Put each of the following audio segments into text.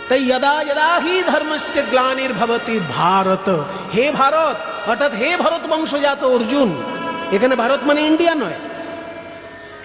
তাই यदा यदा हि धर्मस्य ग्लानिर्भवति भारत, হে ভারত, অর্থাৎ হে ভারত বংশজাত অর্জুন। এখানে ভারত মানে ইন্ডিয়া নয়,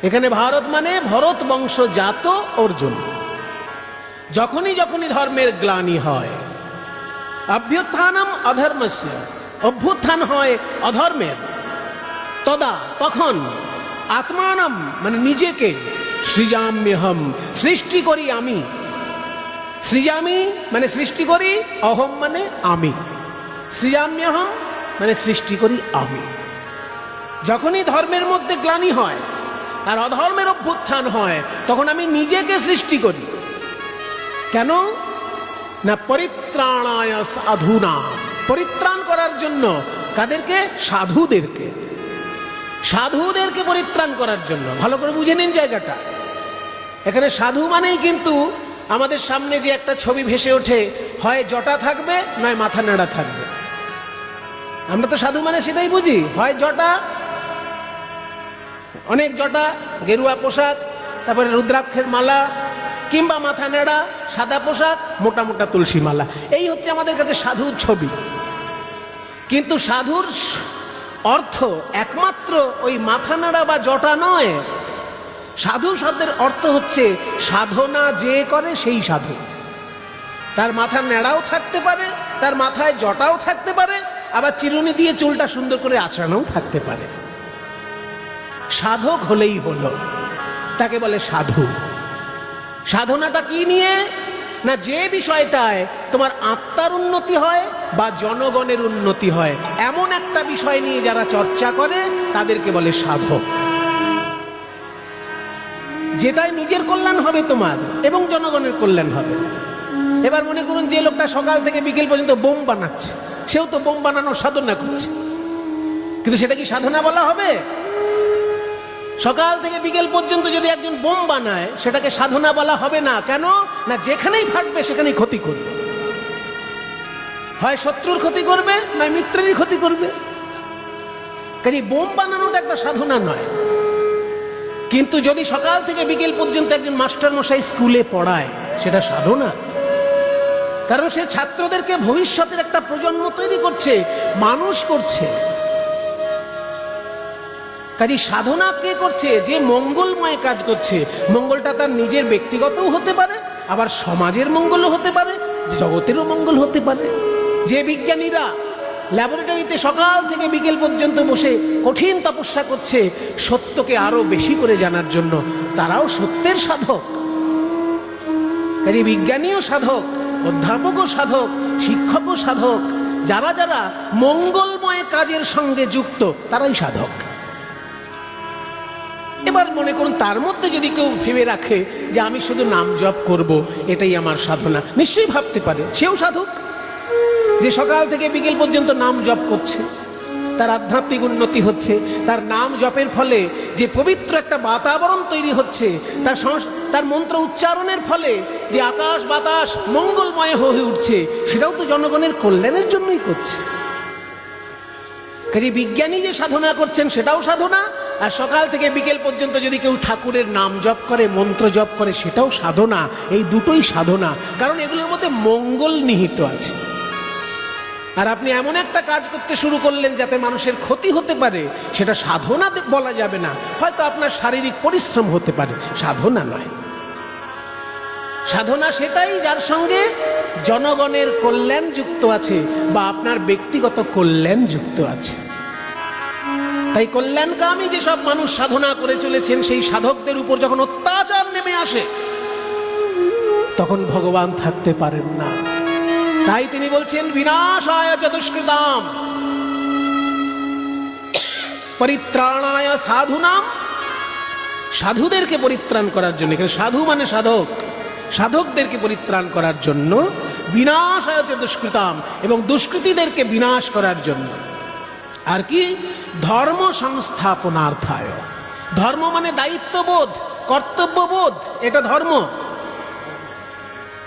এখানে ভারত মানে ভরত বংশজাত অর্জুন। যখনই যখনই ধর্মের গ্লানি হয়, অভ্যুত্থানম অধর্মস্য, অভ্যুত্থান হয় অধর্মের, তদা তখন, আত্মানম মানে নিজেকে, সৃজাম্যহম সৃষ্টি করি আমি, সৃজামি মানে সৃষ্টি করি, অহম মানে আমি, সৃজাম্যহম মানে সৃষ্টি করি আমি। যখনই ধর্মের মধ্যে গ্লানি হয় আর অধর্মের অভ্যুত্থান হয়, তখন আমি নিজেকে সৃষ্টি করি। কেন না পরিত্রাণায় সাধুনা, পরিত্রাণ করার জন্য। কাদেরকে? সাধুদেরকে, সাধুদেরকে পরিত্রাণ করার জন্য। ভালো করে বুঝে নিন জায়গাটা। এখানে সাধু মানেই কিন্তু আমাদের সামনে যে একটা ছবি ভেসে ওঠে, হয় জটা থাকবে নয় মাথা নেড়া থাকবে। আমরা তো সাধু মানে সেটাই বুঝি, হয় জটা, অনেক জটা, গেরুয়া পোশাক, তারপরে রুদ্রাক্ষের মালা, কিংবা মাথা নেড়া, সাদা পোশাক, মোটা মোটা তুলসী মালা। এই হচ্ছে আমাদের কাছে সাধুর ছবি। কিন্তু সাধুর অর্থ একমাত্র ওই মাথা নেড়া বা জটা নয়। সাধু শব্দের অর্থ হচ্ছে সাধনা যে করে সেই সাধু। তার মাথা নেড়াও থাকতে পারে, তার মাথায় জটাও থাকতে পারে, আবার চিরুনি দিয়ে চুলটা সুন্দর করে আঁচড়ানোও থাকতে পারে। সাধক হলেই হলো, তাকে বলে সাধু। সাধনাটা কি নিয়ে? না যে বিষয়টায় তোমার আত্মার উন্নতি হয় বা জনগণের উন্নতি হয়, এমন একটা বিষয় নিয়ে যারা চর্চা করে তাদেরকে বলে সাধক। যেটাই নিজের কল্যাণ হবে তোমার এবং জনগণের কল্যাণ হবে। এবার মনে করুন যে লোকটা সকাল থেকে বিকেল পর্যন্ত বোম বানাচ্ছে, সেও তো বোম বানানোর সাধনা করছে, কিন্তু সেটা কি সাধনা বলা হবে? সকাল থেকে বিকেল পর্যন্ত যদি একজন বোম বানায়, সেটাকে সাধনা বলা হবে না। কেন না যেখানেই থাকবে সেখানেই ক্ষতি করবে, হয় শত্রুর ক্ষতি করবে নয় মিত্রেরই ক্ষতি করবে। কাজে বোম বানানোটা একটা সাধনা নয়। কিন্তু যদি সকাল থেকে বিকেল পর্যন্ত একজন মাস্টার মশাই স্কুলে পড়ায়, সেটা সাধনা। কারণ সে ছাত্রদেরকে ভবিষ্যতের একটা প্রজন্ম তৈরি করছে, মানুষ করছে। কাজে সাধনা কে করছে? যে মঙ্গলময় কাজ করছে। মঙ্গলটা তার নিজের ব্যক্তিগতও হতে পারে, আবার সমাজের মঙ্গলও হতে পারে, জগতেরও মঙ্গল হতে পারে। যে বিজ্ঞানীরা ল্যাবরেটরিতে সকাল থেকে বিকেল পর্যন্ত বসে কঠিন তপস্যা করছে সত্যকে আরো বেশি করে জানার জন্য, তারাও সত্যের সাধক। কাজে বিজ্ঞানীও সাধক, অধ্যাপকও সাধক, শিক্ষকও সাধক। যারা যারা মঙ্গলময় কাজের সঙ্গে যুক্ত তারাই সাধক। এবার মনে করুন তার মধ্যে যদি কেউ ভেবে রাখে যে আমি শুধু নাম জপ করব, এটাই আমার সাধনা, নিশ্চয়ই ভাবতে পারে সেও সাধক। যে সকাল থেকে বিকেল পর্যন্ত নাম জপ করছে, তার আধ্যাত্মিক উন্নতি হচ্ছে, তার নাম জপের ফলে যে পবিত্র একটা বাতাবরণ তৈরি হচ্ছে, তার মন্ত্র উচ্চারণের ফলে যে আকাশ বাতাস মঙ্গলময় হয়ে উঠছে, সেটাও তো জনগণের কল্যাণের জন্যই করছে। কাজে বিজ্ঞানী যে সাধনা করছেন সেটাও সাধনা, আর সকাল থেকে বিকেল পর্যন্ত যদি কেউ ঠাকুরের নাম জপ করে, মন্ত্র জপ করে, সেটাও সাধনা। এই দুটোই সাধনা, কারণ এগুলোর মধ্যে মঙ্গল নিহিত আছে। আর আপনি এমন একটা কাজ করতে শুরু করলেন যাতে মানুষের ক্ষতি হতে পারে, সেটা সাধনা বলা যাবে না। হয়তো আপনার শারীরিক পরিশ্রম হতে পারে, সাধনা নয়। সাধনা সেটাই যার সঙ্গে জনগণের কল্যাণ যুক্ত আছে বা আপনার ব্যক্তিগত কল্যাণ যুক্ত আছে। তাই কল্যাণকামী যেসব মানুষ সাধনা করে চলেছেন, সেই সাধকদের উপর যখন অত্যাচার নেমে আসে, তখন ভগবান থাকতে পারেন না। তাই তিনি বলছেন বিনাশায় চ দুষ্কৃতাম পরিত্রাণায় সাধুনাম। সাধুদেরকে পরিত্রাণ করার জন্য, এখানে সাধু মানে সাধক, সাধকদেরকে পরিত্রাণ করার জন্য, বিনাশায় চ দুষ্কৃতাম, এবং দুষ্কৃতীদেরকে বিনাশ করার জন্য। আর কি? ধর্ম সংস্থাপনার্থায়। ধর্ম মানে দায়িত্ববোধ, কর্তব্যবোধ, এটা ধর্ম।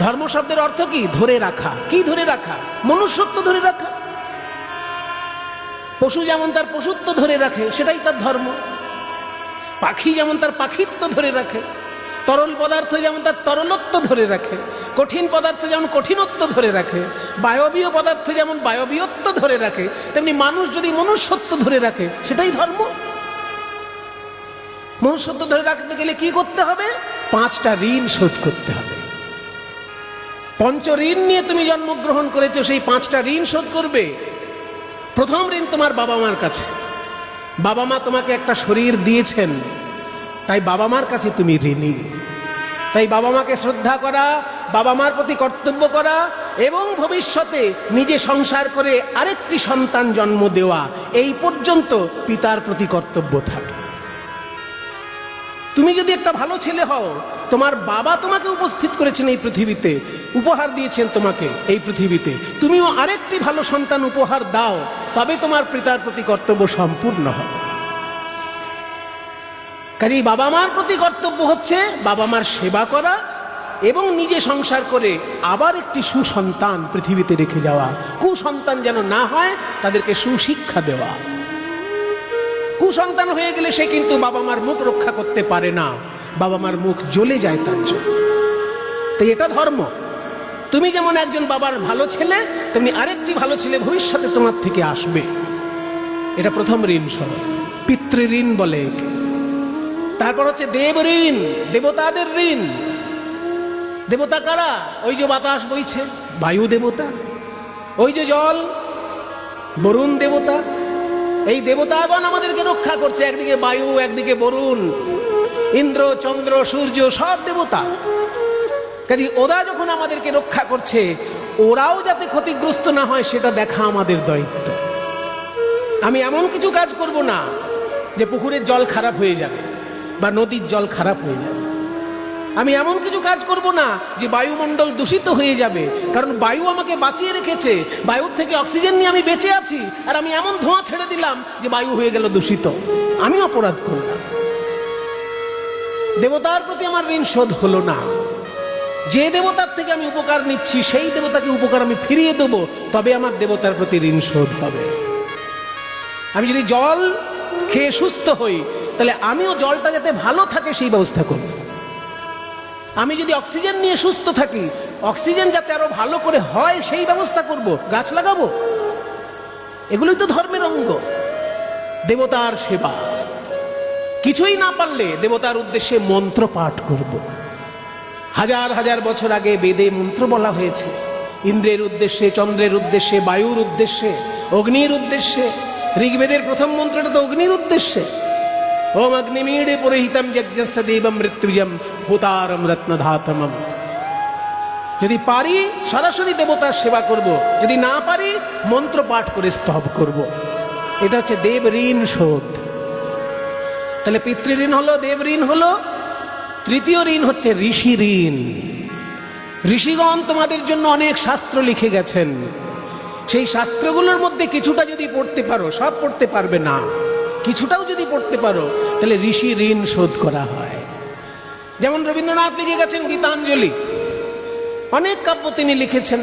ধর্ম শব্দের অর্থ কি? ধরে রাখা। কি ধরে রাখা? মনুষ্যত্ব ধরে রাখা। পশু যেমন তার পশুত্ব ধরে রাখে, সেটাই তার ধর্ম। পাখি যেমন তার পাখিত্ব ধরে রাখে, তরল পদার্থ যেমন তার তরলত্ব ধরে রাখে, কঠিন পদার্থ যেমন কঠিনত্ব ধরে রাখে, বায়বীয় পদার্থ যেমন বায়বীয়ত্ব ধরে রাখে, তেমনি মানুষ যদি মনুষ্যত্ব ধরে রাখে সেটাই ধর্ম। মনুষ্যত্ব ধরে রাখতে গেলে কি করতে হবে? 5টা ঋণ শোধ করতে হবে। পঞ্চ ঋণ নিয়ে তুমি জন্মগ্রহণ করেছো, সেই 5টা ঋণ শোধ করবে। প্রথম ঋণ তোমার বাবা মার কাছে। বাবা মা তোমাকে একটা শরীর দিয়েছেন, তাই বাবা মার কাছে তুমি ঋণী। তাই বাবা মাকে শ্রদ্ধা করা, বাবা মার প্রতি কর্তব্য করা এবং ভবিষ্যতে নিজে সংসার করে আরেকটি সন্তান জন্ম দেওয়া, এই পর্যন্ত পিতার প্রতি কর্তব্য থাকে। তুমি যদি একটা ভালো ছেলে হও, তোমার বাবা তোমাকে উপস্থিত করেছেন এই পৃথিবীতে, উপহার দিয়েছেন তোমাকে এই পৃথিবীতে, তুমিও আরেকটি ভালো সন্তান উপহার দাও, তবে তোমার পিতার প্রতি কর্তব্য সম্পূর্ণ হবে। কাজেই বাবা মার প্রতি কর্তব্য হচ্ছে বাবা মার সেবা করা এবং নিজে সংসার করে আবার একটি সুসন্তান পৃথিবীতে রেখে যাওয়া। কুসন্তান যেন না হয়, তাদেরকে সুশিক্ষা দেওয়া। কুসন্তান হয়ে গেলে সে কিন্তু বাবা মার মুখ রক্ষা করতে পারে না, বাবা মার মুখ জ্বলে যায় তার জন্য। তাই এটা ধর্ম। তুমি যেমন একজন বাবার ভালো ছেলে, তেমনি আরেকটি ভালো ছেলে ভবিষ্যতে তোমার থেকে আসবে। এটা প্রথম ঋণ সহ, পিতৃ ঋণ বলে। তারপর হচ্ছে দেব ঋণ, দেবতাদের ঋণ। দেবতা কারা? ওই যে বাতাস বইছে, বায়ু দেবতা। ওই যে জল, বরুণ দেবতা। এই দেবতাগণ আমাদেরকে রক্ষা করছে। একদিকে বায়ু, একদিকে বরুণ, ইন্দ্র, চন্দ্র, সূর্য, সব দেবতা। কাজে ওরা যখন আমাদেরকে রক্ষা করছে, ওরাও যাতে ক্ষতিগ্রস্ত না হয় সেটা দেখা আমাদের দায়িত্ব। আমি এমন কিছু কাজ করব না যে পুকুরের জল খারাপ হয়ে যাবে বা নদীর জল খারাপ হয়ে যাবে। আমি এমন কিছু কাজ করব না যে বায়ুমণ্ডল দূষিত হয়ে যাবে, কারণ বায়ু আমাকে বাঁচিয়ে রেখেছে। বায়ুর থেকে অক্সিজেন নিয়ে আমি বেঁচে আছি, আর আমি এমন ধোঁয়া ছেড়ে দিলাম যে বায়ু হয়ে গেল দূষিত। আমি অপরাধ করলাম। দেবতার প্রতি আমার ঋণ শোধ হলো না। যে দেবতার থেকে আমি উপকার নিচ্ছি, সেই দেবতাকে উপকার আমি ফিরিয়ে দেবো, তবে আমার দেবতার প্রতি ঋণ শোধ হবে। আমি যদি জল খেয়ে সুস্থ হই, তাহলে আমিও জলটা যাতে ভালো থাকে সেই ব্যবস্থা করব। আমি যদি অক্সিজেন নিয়ে সুস্থ থাকি, অক্সিজেন যাতে আরো ভালো করে হয় সেই ব্যবস্থা করব, গাছ লাগাবো। এগুলোই তো ধর্মের অঙ্গ। দেবতার সেবা, কিছুই না পারলে দেবতার উদ্দেশ্যে মন্ত্র পাঠ করব। হাজার হাজার বছর আগে বেদে মন্ত্র বলা হয়েছে, ইন্দ্রের উদ্দেশ্যে, চন্দ্রের উদ্দেশ্যে, বায়ুর উদ্দেশ্যে, অগ্নির উদ্দেশ্যে। ঋগ্বেদের প্রথম মন্ত্রটা তো অগ্নির উদ্দেশ্যে। ওম অগ্নিমীড়ে পুরোহিতম যজ্ঞস্য দেবম মৃত্যুজম হুতারম রত্নধাতমম। যদি পারি সরাসরি দেবতার সেবা করব, যদি না পারি মন্ত্র পাঠ করে স্তব করব। এটা হচ্ছে দেব ঋণ শোধ। তাহলে পিতৃ ঋণ হলো, দেব ঋণ হলো। তৃতীয় ঋণ হচ্ছে ঋষি ঋণ। ঋষিগণ তোমাদের জন্য অনেক শাস্ত্র লিখে গেছেন। সেই শাস্ত্রগুলোর মধ্যে কিছুটা যদি পড়তে পারো, সব পড়তে পারবে না, কিছুটাও যদি পড়তে পারো, তাহলে ঋষি ঋণ শোধ করা হয়। যেমন রবীন্দ্রনাথ লিখে গেছেন গীতাঞ্জলি। অনেক কাব্য তিনি লিখেছেন,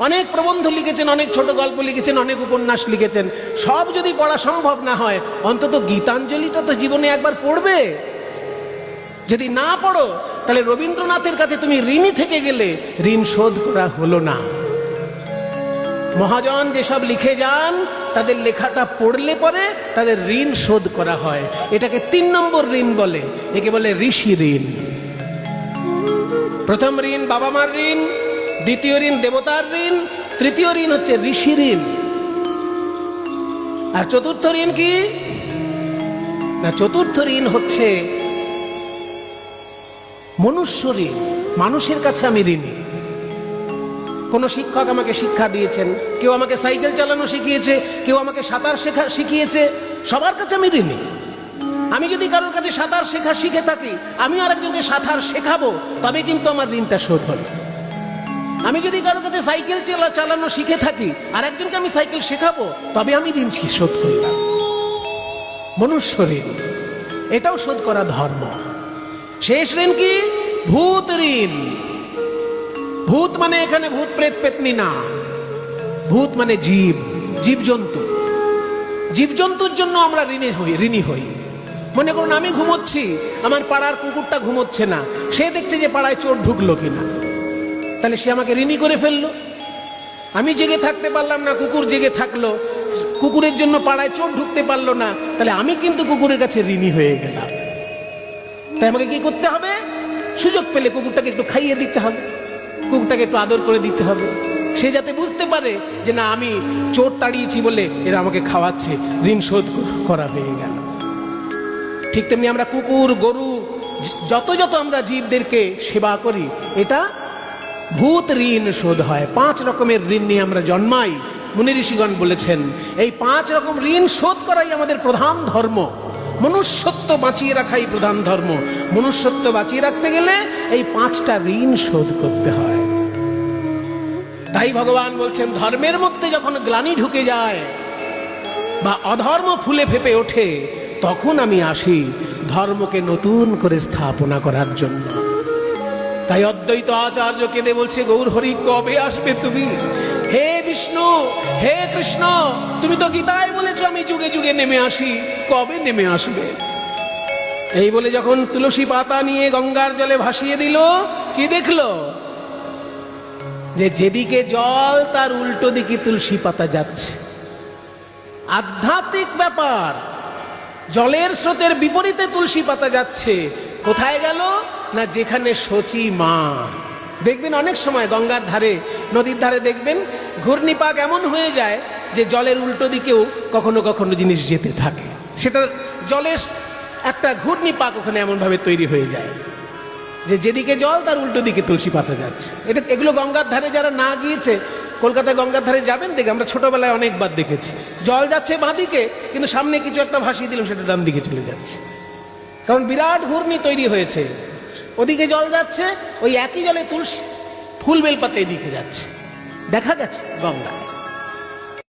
অনেক প্রবন্ধ লিখেছেন, অনেক ছোট গল্প লিখেছেন, অনেক উপন্যাস লিখেছেন। সব যদি পড়া সম্ভব না হয়, অন্তত গীতাঞ্জলিটা তো জীবনে একবার পড়বে। যদি না পড়ো, তাহলে রবীন্দ্রনাথের কাছে তুমি ঋণী থেকে গেলে, ঋণ শোধ করা হলো না। মহাজন যেসব লিখে যান, তাদের লেখাটা পড়লে পরে তাদের ঋণ শোধ করা হয়। এটাকে 3 নম্বর ঋণ বলে। একে বলে ঋষি ঋণ। প্রথম ঋণ বাবা মার ঋণ, দ্বিতীয় ঋণ দেবতার ঋণ, তৃতীয় ঋণ হচ্ছে ঋষি ঋণ। আর চতুর্থ ঋণ কি না? চতুর্থ ঋণ হচ্ছে মনুষ্য ঋণ। মানুষের কাছে আমি ঋণী। কোন শিক্ষক আমাকে শিক্ষা দিয়েছেন, কেউ আমাকে সাইকেল চালানো শিখিয়েছে, কেউ আমাকে সাঁতার শিখিয়েছে, সবার কাছে আমি ঋণী। আমি যদি কারোর কাছে সাঁতার শেখা শিখে থাকি, আমি আরেকজনকে সাঁতার শেখাবো, তবে কিন্তু আমার ঋণটা শোধ হল। আমি যদি কারোর কাছে সাইকেল চালানো শিখে থাকি, আর একজনকে আমি সাইকেল শেখাবো, তবে আমি ঋণ শোধ করলাম। মনুষ্য ঋণ, এটাও শোধ করা ধর্ম। শেষ ঋণ কি? ভূত ঋণ। ভূত মানে এখানে ভূত প্রেত পেতনি না, ভূত মানে জীব, জীবজন্তু। জীবজন্তুর জন্য আমরা ঋণী হই। মনে করুন আমি ঘুমোচ্ছি, আমার পাড়ার কুকুরটা ঘুমোচ্ছে না, সে দেখছে যে পাড়ায় চোর ঢুকলো কিনা। তাহলে সে আমাকে ঋণী করে ফেললো। আমি জেগে থাকতে পারলাম না, কুকুর জেগে থাকলো, কুকুরের জন্য পাড়ায় চোর ঢুকতে পারলো না, তাহলে আমি কিন্তু কুকুরের কাছে ঋণী হয়ে গেলাম। তাই আমাকে কি করতে হবে? সুযোগ পেলে কুকুরটাকে একটু খাইয়ে দিতে হবে, কুকুরটাকে একটু আদর করে দিতে হবে, সে যাতে বুঝতে পারে যে না, আমি চোর তাড়িয়েছি বলে এরা আমাকে খাওয়াচ্ছে, ঋণ শোধ করা হয়ে গেল। ঠিক তেমনি আমরা কুকুর, গরু, যত যত আমরা জীবদেরকে সেবা করি, এটা ভূত ঋণ শোধ হয়। 5 রকমের ঋণ নিয়ে আমরা জন্মাই। মুনি ঋষিগণ বলেছেন এই 5 রকম ঋণ শোধ করাই আমাদের প্রধান ধর্ম। মনুষ্যত্ব বাঁচিয়ে রাখাই প্রধান ধর্ম। মনুষ্যত্ব বাঁচিয়ে রাখতে গেলে এই 5টা ঋণ শোধ করতে হয়। তাই ভগবান বলছেন, ধর্মের মধ্যে যখন গ্লানি ঢুকে যায় বা অধর্ম ফুলে ফেপে ওঠে, তখন আমি আসি ধর্মকে নতুন করে স্থাপনা করার জন্য। তাই অদ্বৈত আচার্য কেঁদে বলছে, গৌর হরি কবে আসবে তুমি? হে বিষ্ণু, হে কৃষ্ণ, তুমি তো গীতায় বলেছো আমি যুগে যুগে নেমে আসি, কবে নেমে আসবে? এই বলে যখন তুলসী পাতা নিয়ে গঙ্গার জলে ভাসিয়ে দিল, কি দেখলো? যে যেদিকে জল তার উল্টো দিকে তুলসী পাতা যাচ্ছে। আধ্যাত্মিক ব্যাপার, জলের স্রোতের বিপরীতে তুলসী পাতা যাচ্ছে। কোথায় গেল না, যেখানে শচী মা। দেখবেন অনেক সময় গঙ্গার ধারে, নদীর ধারে দেখবেন ঘূর্ণিপাক এমন হয়ে যায় যে জলের উল্টো দিকেও কখনো কখনো জিনিস যেতে থাকে। সেটা জলের একটা ঘূর্ণিপাক ওখানে এমন ভাবে তৈরি হয়ে যায় যে যেদিকে জল তার উল্টো দিকে তুলসী পাতা যাচ্ছে। এগুলো গঙ্গার ধারে যারা না গিয়েছে, কলকাতায় গঙ্গার ধারে যাবেন, দেখে আমরা ছোটবেলায় অনেকবার দেখেছি, জল যাচ্ছে বাঁ দিকে, কিন্তু সামনে কিছু একটা ভাসিয়ে দিলাম, সেটা ডান দিকে চলে যাচ্ছে। কারণ বিরাট ঘূর্ণি তৈরি হয়েছে। ওদিকে জল যাচ্ছে, ওই একই জলে তুলসী ফুল বেলপাতা এদিকে যাচ্ছে, দেখা গেছে গঙ্গায়।